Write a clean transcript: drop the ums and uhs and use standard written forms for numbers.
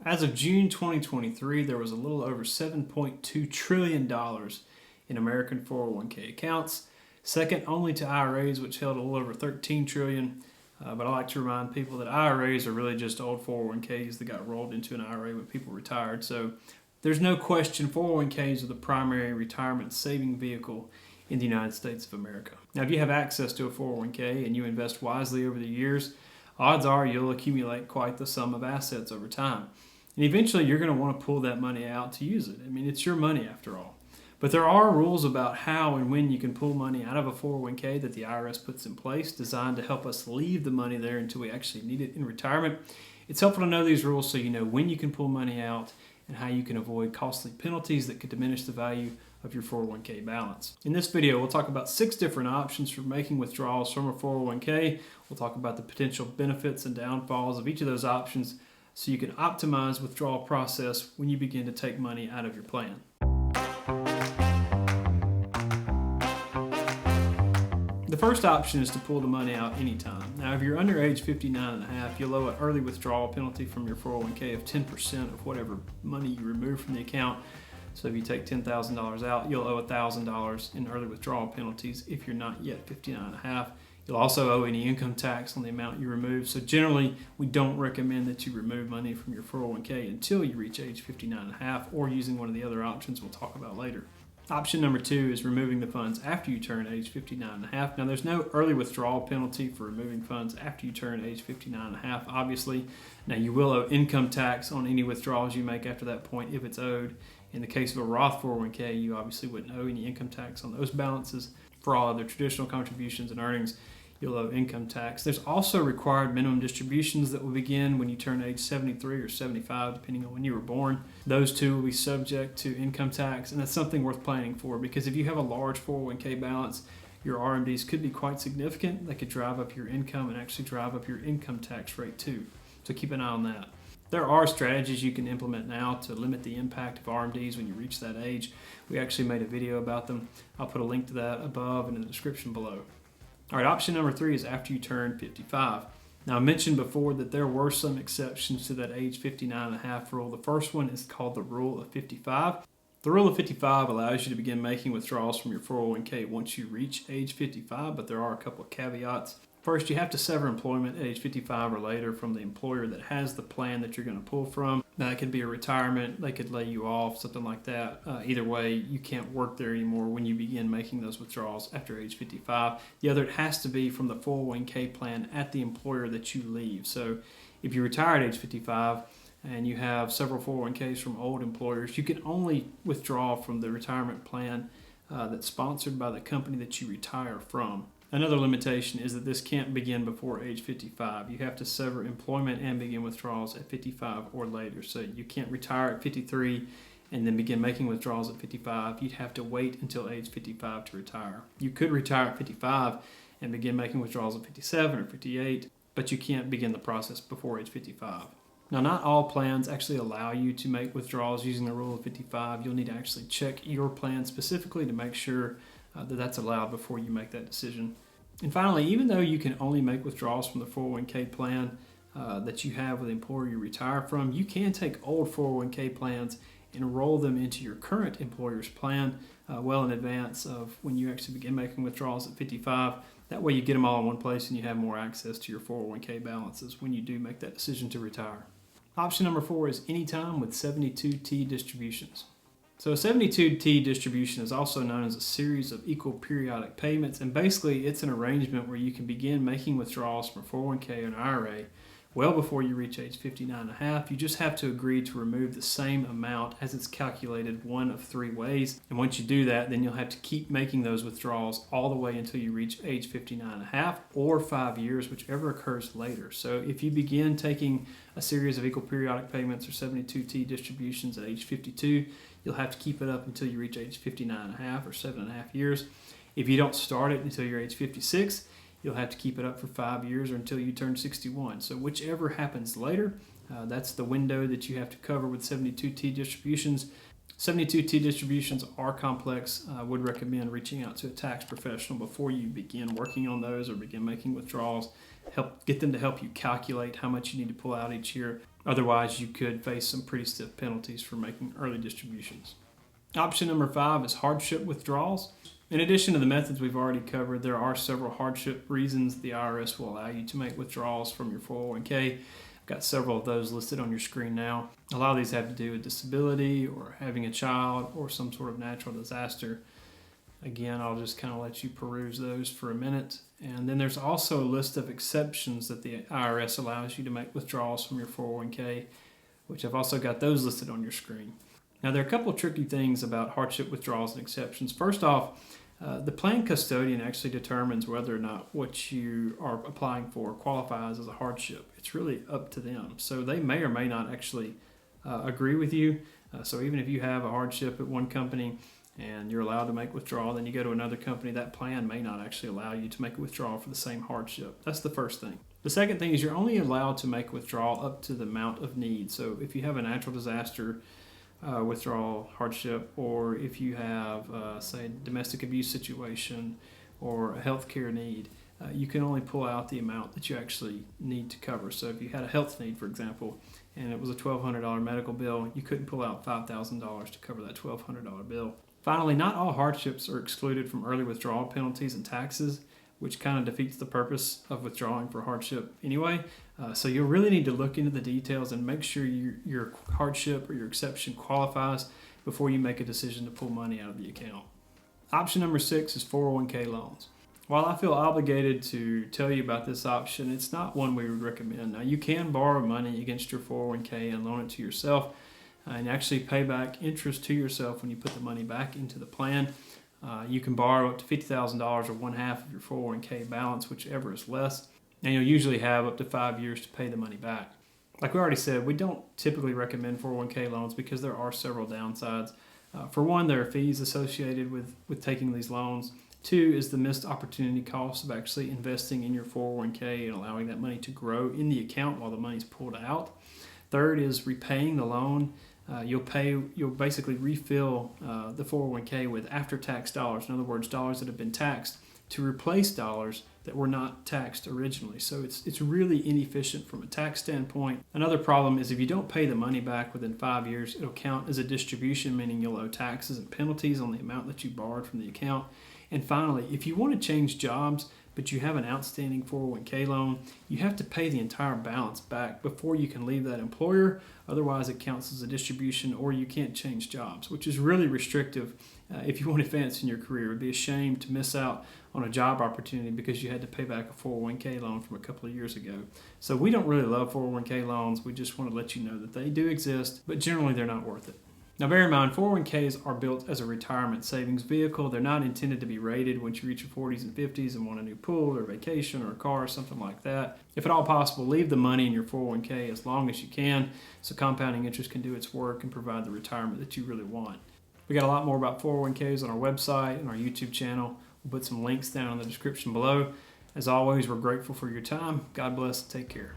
As of June 2023, there was a little over $7.2 trillion in American 401k accounts, second only to IRAs, which held a little over $13 trillion. But I like to remind people that IRAs are really just old 401ks that got rolled into an IRA when people retired. So there's no question 401ks are the primary retirement saving vehicle in the United States of America. Now, if you have access to a 401k and you invest wisely over the years, odds are you'll accumulate quite the sum of assets over time. And eventually you're going to want to pull that money out to use it. I mean, it's your money after all. But there are rules about how and when you can pull money out of a 401k that the IRS puts in place, designed to help us leave the money there until we actually need it in retirement. It's helpful to know these rules so you know when you can pull money out and how you can avoid costly penalties that could diminish the value of your 401k balance. In this video, we'll talk about 6 different options for making withdrawals from a 401k. We'll talk about the potential benefits and downfalls of each of those options so you can optimize withdrawal process when you begin to take money out of your plan. The first option is to pull the money out anytime. Now, if you're under age 59 and a half, you'll owe an early withdrawal penalty from your 401k of 10% of whatever money you remove from the account. So if you take $10,000 out, you'll owe $1,000 in early withdrawal penalties if you're not yet 59 and a half. You'll also owe any income tax on the amount you remove. So generally, we don't recommend that you remove money from your 401k until you reach age 59 and a half, or using one of the other options we'll talk about later. Option number 2 is removing the funds after you turn age 59 and a half. Now, there's no early withdrawal penalty for removing funds after you turn age 59 and a half, obviously. Now, you will owe income tax on any withdrawals you make after that point if it's owed. In the case of a Roth 401k, you obviously wouldn't owe any income tax on those balances. For all other traditional contributions and earnings, you'll owe income tax. There's also required minimum distributions that will begin when you turn age 73 or 75, depending on when you were born. Those two will be subject to income tax, and that's something worth planning for, because if you have a large 401k balance, your RMDs could be quite significant. They could drive up your income and actually drive up your income tax rate too. So keep an eye on that. There are strategies you can implement now to limit the impact of RMDs when you reach that age. We actually made a video about them. I'll put a link to that above and in the description below. All right, option number 3 is after you turn 55. Now, I mentioned before that there were some exceptions to that age 59 and a half rule. The first one is called the Rule of 55. The Rule of 55 allows you to begin making withdrawals from your 401k once you reach age 55, but there are a couple of caveats. First, you have to sever employment at age 55 or later from the employer that has the plan that you're going to pull from. Now, it could be a retirement, they could lay you off, something like that. Either way, you can't work there anymore when you begin making those withdrawals after age 55. The other, it has to be from the 401k plan at the employer that you leave. So if you retire at age 55 and you have several 401ks from old employers, you can only withdraw from the retirement plan that's sponsored by the company that you retire from. Another limitation is that this can't begin before age 55. You have to sever employment and begin withdrawals at 55 or later. So you can't retire at 53 and then begin making withdrawals at 55. You'd have to wait until age 55 to retire. You could retire at 55 and begin making withdrawals at 57 or 58, but you can't begin the process before age 55. Now, not all plans actually allow you to make withdrawals using the Rule of 55. You'll need to actually check your plan specifically to make sure that that's allowed before you make that decision. And finally, even though you can only make withdrawals from the 401k plan that you have with the employer you retire from, you can take old 401k plans and roll them into your current employer's plan well in advance of when you actually begin making withdrawals at 55. That way you get them all in one place and you have more access to your 401k balances when you do make that decision to retire. Option number 4 is anytime with 72T distributions. So a 72T distribution is also known as a series of equal periodic payments, and basically it's an arrangement where you can begin making withdrawals from a 401k or an IRA well before you reach age 59 and a half. You just have to agree to remove the same amount as it's calculated one of 3 ways. And once you do that, then you'll have to keep making those withdrawals all the way until you reach age 59 and a half or 5 years, whichever occurs later. So if you begin taking a series of equal periodic payments or 72T distributions at age 52, you'll have to keep it up until you reach age 59 and a half or 7.5 years. If you don't start it until you're age 56, you'll have to keep it up for 5 years or until you turn 61. So whichever happens later, that's the window that you have to cover with 72T distributions. 72T distributions are complex. I would recommend reaching out to a tax professional before you begin working on those or begin making withdrawals. Get them to help you calculate how much you need to pull out each year. Otherwise, you could face some pretty stiff penalties for making early distributions. Option number 5 is hardship withdrawals. In addition to the methods we've already covered, there are several hardship reasons the IRS will allow you to make withdrawals from your 401k. I've got several of those listed on your screen now. A lot of these have to do with disability or having a child or some sort of natural disaster. Again, I'll just kind of let you peruse those for a minute. And then there's also a list of exceptions that the IRS allows you to make withdrawals from your 401k, which I've also got those listed on your screen. Now, there are a couple of tricky things about hardship withdrawals and exceptions. First off, the plan custodian actually determines whether or not what you are applying for qualifies as a hardship. It's really up to them. So they may or may not actually agree with you. So even if you have a hardship at one company and you're allowed to make withdrawal, then you go to another company, that plan may not actually allow you to make a withdrawal for the same hardship. That's the first thing. The second thing is you're only allowed to make withdrawal up to the amount of need. So if you have a natural disaster withdrawal hardship, or if you have, say, domestic abuse situation or a healthcare need, you can only pull out the amount that you actually need to cover. So if you had a health need, for example, and it was a $1,200 medical bill, you couldn't pull out $5,000 to cover that $1,200 bill. Finally, not all hardships are excluded from early withdrawal penalties and taxes, which kind of defeats the purpose of withdrawing for hardship anyway. So you'll really need to look into the details and make sure your hardship or your exception qualifies before you make a decision to pull money out of the account. Option number 6 is 401k loans. While I feel obligated to tell you about this option, it's not one we would recommend. Now, you can borrow money against your 401k and loan it to yourself and actually pay back interest to yourself when you put the money back into the plan. You can borrow up to $50,000 or 1/2 of your 401k balance, whichever is less, and you'll usually have up to 5 years to pay the money back. Like we already said, we don't typically recommend 401k loans because there are several downsides. For one, there are fees associated with taking these loans. 2 is the missed opportunity cost of actually investing in your 401k and allowing that money to grow in the account while the money's pulled out. 3rd is repaying the loan. You'll basically refill the 401k with after-tax dollars. In other words, dollars that have been taxed to replace dollars that were not taxed originally. So it's really inefficient from a tax standpoint. Another problem is if you don't pay the money back within 5 years, it'll count as a distribution, meaning you'll owe taxes and penalties on the amount that you borrowed from the account. And finally, if you want to change jobs, but you have an outstanding 401k loan, you have to pay the entire balance back before you can leave that employer. Otherwise, it counts as a distribution, or you can't change jobs, which is really restrictive if you want to advance in your career. It would be a shame to miss out on a job opportunity because you had to pay back a 401k loan from a couple of years ago. So we don't really love 401k loans. We just want to let you know that they do exist, but generally they're not worth it. Now, bear in mind, 401ks are built as a retirement savings vehicle. They're not intended to be rated once you reach your 40s and 50s and want a new pool or vacation or a car or something like that. If at all possible, leave the money in your 401k as long as you can so compounding interest can do its work and provide the retirement that you really want. We got a lot more about 401ks on our website and our YouTube channel. We'll put some links down in the description below. As always, we're grateful for your time. God bless and take care.